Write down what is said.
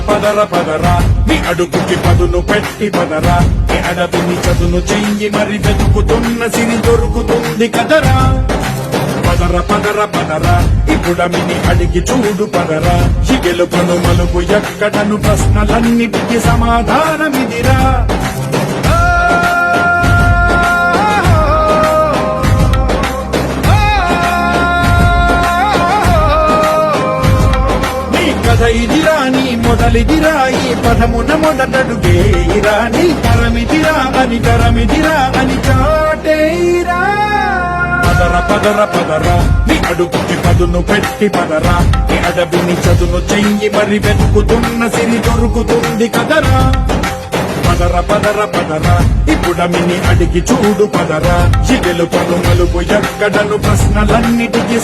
పదర పదరా నీ అడుగుకి పదును పెట్టి పదరా నీ అడవిని చదును చెయ్యి మరి వెతుకుతున్న సిరి దొరుకుతుంది కదరా పదర పదర పదరా ఇప్పుడమిని అడిగి చూడు పదరా ఈ గెలుపను మలుపు ఎక్కడను ప్రశ్నలన్నిటికీ సమాధానమిదిరా కథ ఇదిరా నీ మొదలిదిరా ఈ పదమున మొదటడుగేయిరా నీ తరమిదిరా అని చాటేయిరా పదర పదర పదరా నీ అడుగుకి పదును పెట్టి పదరా నీ అడవిని చదును చెయ్యి మరి వెతుకుతున్న సిరి దొరుకుతుంది కదరా పదర పదర పదరా ఇప్పుడమిని అడిగి చూడు పదరా ఈ గెలుపను మలుపు ఎక్కడను ప్రశ్నలన్నిటికీ